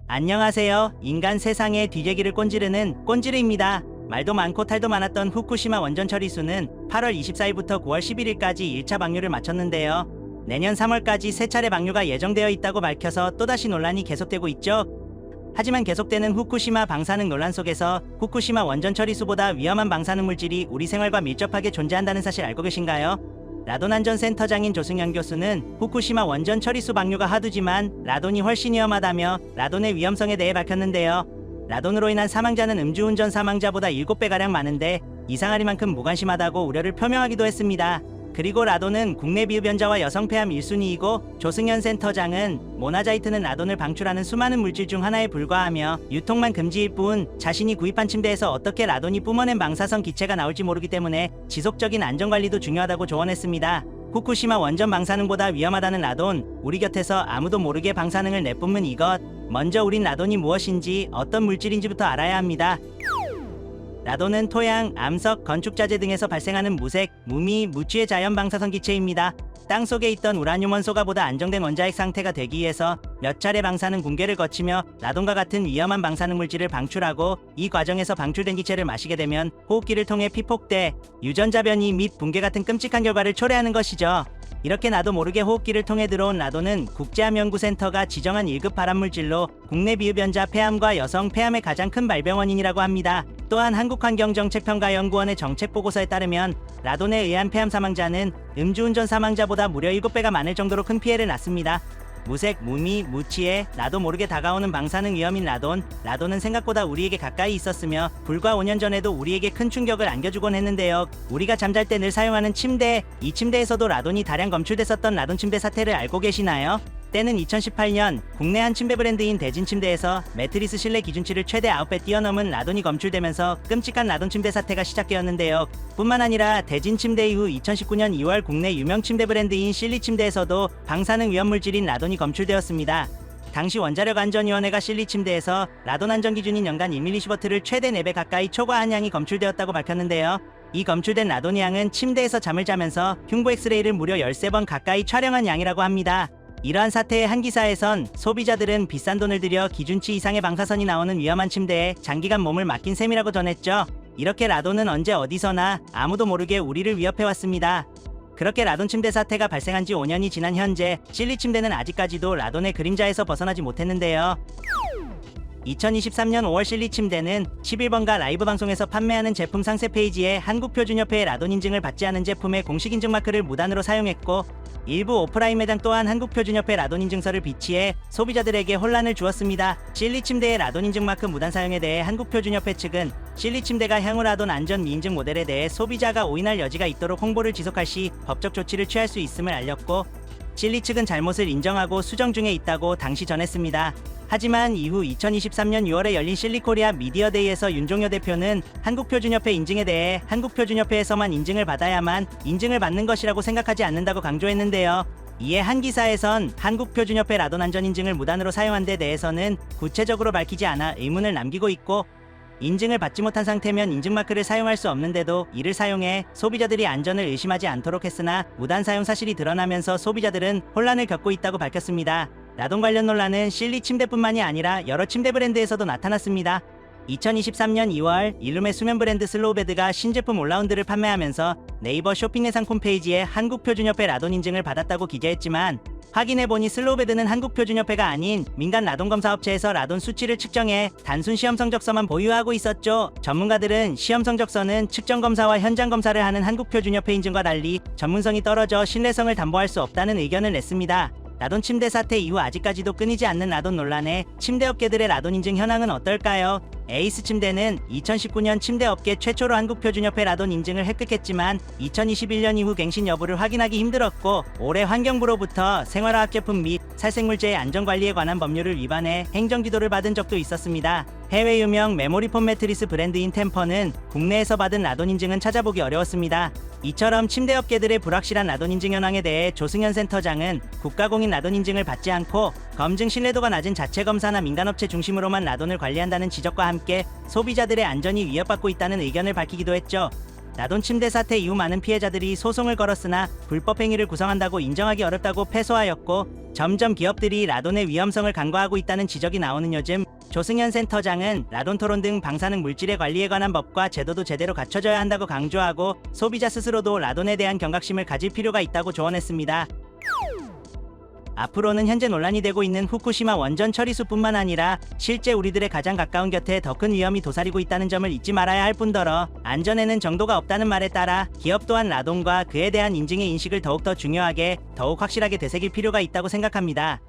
안녕하세요. 인간 세상에 뒤재기를 꼰지르는 꼰지르입니다. 말도 많고 탈도 많았던 후쿠시마 원전 처리수는 8월 24일부터 9월 11일까지 1차 방류를 마쳤는데요. 내년 3월까지 3차례 방류가 예정되어 있다고 밝혀서 또다시 논란이 계속되고 있죠. 하지만 계속되는 후쿠시마 방사능 논란 속에서 후쿠시마 원전 처리수보다 위험한 방사능 물질이 우리 생활과 밀접하게 존재한다는 사실 알고 계신가요? 라돈안전센터장인 조승현 교수는 후쿠시마 원전 처리수 방류가 하두지만 라돈이 훨씬 위험하다며 라돈의 위험성에 대해 밝혔는데요. 라돈으로 인한 사망자는 음주운전 사망자보다 7배가량 많은데 이상하리만큼 무관심하다고 우려를 표명하기도 했습니다. 그리고 라돈은 국내 비흡연자와 여성 폐암 1순위이고 조승현 센터장은 모나자이트는 라돈을 방출하는 수많은 물질 중 하나에 불과하며 유통만 금지일 뿐 자신이 구입한 침대에서 어떻게 라돈이 뿜어낸 방사성 기체가 나올지 모르기 때문에 지속적인 안전관리도 중요하다고 조언했습니다. 후쿠시마 원전 방사능보다 위험하다는 라돈, 우리 곁에서 아무도 모르게 방사능을 내뿜는 이것, 먼저 우린 라돈이 무엇인지 어떤 물질인지부터 알아야 합니다. 라돈은 토양, 암석, 건축자재 등에서 발생하는 무색, 무미, 무취의 자연 방사성 기체입니다. 땅속에 있던 우라늄 원소가 보다 안정된 원자핵 상태가 되기 위해서 몇 차례 방사능 붕괴를 거치며 라돈과 같은 위험한 방사능 물질을 방출하고 이 과정에서 방출된 기체를 마시게 되면 호흡기를 통해 피폭대, 유전자 변이 및 붕괴 같은 끔찍한 결과를 초래하는 것이죠. 이렇게 나도 모르게 호흡기를 통해 들어온 라돈은 국제암연구센터가 지정한 1급 발암물질로 국내 비흡연자 폐암과 여성 폐암의 가장 큰 발병 원인이라고 합니다. 또한 한국환경정책평가연구원의 정책보고서에 따르면 라돈에 의한 폐암 사망자는 음주운전 사망자보다 무려 7배가 많을 정도로 큰 피해를 낳습니다. 무색, 무미, 무취해, 나도 모르게 다가오는 방사능 위험인 라돈. 라돈은 생각보다 우리에게 가까이 있었으며 불과 5년 전에도 우리에게 큰 충격을 안겨주곤 했는데요. 우리가 잠잘 때 늘 사용하는 침대, 이 침대에서도 라돈이 다량 검출됐었던 라돈 침대 사태를 알고 계시나요? 때는 2018년 국내 한 침대 브랜드인 대진 침대에서 매트리스 실내 기준치를 최대 9배 뛰어넘은 라돈이 검출되면서 끔찍한 라돈 침대 사태가 시작되었는데요. 뿐만 아니라 대진 침대 이후 2019년 2월 국내 유명 침대 브랜드인 실리 침대에서도 방사능 위험 물질인 라돈이 검출되었습니다. 당시 원자력안전위원회가 실리 침대에서 라돈 안전 기준인 연간 1mS를 최대 4배 가까이 초과한 양이 검출되었다고 밝혔는데요. 이 검출된 라돈의 양은 침대에서 잠을 자면서 흉부 엑스레이를 무려 13번 가까이 촬영한 양이라고 합니다. 이러한 사태의 한 기사에선 소비자들은 비싼 돈을 들여 기준치 이상의 방사선이 나오는 위험한 침대에 장기간 몸을 맡긴 셈이라고 전했죠. 이렇게 라돈은 언제 어디서나 아무도 모르게 우리를 위협해왔습니다. 그렇게 라돈 침대 사태가 발생한 지 5년이 지난 현재 실리 침대는 아직까지도 라돈의 그림자에서 벗어나지 못했는데요. 2023년 5월 실리 침대는 11번가 라이브 방송에서 판매하는 제품 상세 페이지에 한국표준협회의 라돈 인증을 받지 않은 제품의 공식 인증 마크를 무단으로 사용했고 일부 오프라인 매장 또한 한국표준협회 라돈 인증서를 비치해 소비자들에게 혼란을 주었습니다. 실리 침대의 라돈 인증 마크 무단 사용에 대해 한국표준협회 측은 실리 침대가 향후 라돈 안전 미인증 모델에 대해 소비자가 오인할 여지가 있도록 홍보를 지속할 시 법적 조치를 취할 수 있음을 알렸고 실리 측은 잘못을 인정하고 수정 중에 있다고 당시 전했습니다. 하지만 이후 2023년 6월에 열린 실리코리아 미디어데이에서 윤종효 대표는 한국표준협회 인증에 대해 한국표준협회에서만 인증을 받아야만 인증을 받는 것이라고 생각하지 않는다고 강조했는데요. 이에 한 기사에선 한국표준협회 라돈 안전 인증을 무단으로 사용한 데 대해서는 구체적으로 밝히지 않아 의문을 남기고 있고 인증을 받지 못한 상태면 인증마크를 사용할 수 없는데도 이를 사용해 소비자들이 안전을 의심하지 않도록 했으나 무단 사용 사실이 드러나면서 소비자들은 혼란을 겪고 있다고 밝혔습니다. 라돈 관련 논란은 실리 침대뿐만이 아니라 여러 침대 브랜드에서도 나타났습니다. 2023년 2월 일룸의 수면 브랜드 슬로우베드가 신제품 올라운드를 판매하면서 네이버 쇼핑 예상 홈페이지에 한국표준협회 라돈 인증을 받았다고 기재했지만 확인해보니 슬로우베드는 한국표준협회가 아닌 민간 라돈검사업체에서 라돈 수치를 측정해 단순 시험 성적서만 보유하고 있었죠. 전문가들은 시험 성적서는 측정검사와 현장검사를 하는 한국표준협회 인증과 달리 전문성이 떨어져 신뢰성을 담보할 수 없다는 의견을 냈습니다. 라돈 침대 사태 이후 아직까지도 끊이지 않는 라돈 논란에 침대업계들의 라돈 인증 현황은 어떨까요? 에이스 침대는 2019년 침대업계 최초로 한국표준협회 라돈 인증을 획득했지만 2021년 이후 갱신 여부를 확인하기 힘들었고 올해 환경부로부터 생활화학제품 및 살생물제의 안전관리에 관한 법률을 위반해 행정기도를 받은 적도 있었습니다. 해외 유명 메모리폼 매트리스 브랜드인 템퍼는 국내에서 받은 라돈 인증은 찾아보기 어려웠습니다. 이처럼 침대업계들의 불확실한 라돈 인증 현황에 대해 조승현 센터장은 국가공인 라돈 인증을 받지 않고 검증 신뢰도가 낮은 자체 검사나 민간업체 중심으로만 라돈을 관리한다는 지적과 함께 소비자들의 안전이 위협받고 있다는 의견을 밝히기도 했죠. 라돈 침대 사태 이후 많은 피해자들이 소송을 걸었으나 불법 행위를 구성한다고 인정하기 어렵다고 패소하였고, 점점 기업들이 라돈의 위험성을 간과하고 있다는 지적이 나오는 요즘, 조승현 센터장은 라돈 토론 등 방사능 물질의 관리에 관한 법과 제도도 제대로 갖춰져야 한다고 강조하고, 소비자 스스로도 라돈에 대한 경각심을 가질 필요가 있다고 조언했습니다. 앞으로는 현재 논란이 되고 있는 후쿠시마 원전 처리수뿐만 아니라 실제 우리들의 가장 가까운 곁에 더 큰 위험이 도사리고 있다는 점을 잊지 말아야 할 뿐더러, 안전에는 정도가 없다는 말에 따라 기업 또한 라돈과 그에 대한 인증의 인식을 더욱더 중요하게, 더욱 확실하게 되새길 필요가 있다고 생각합니다.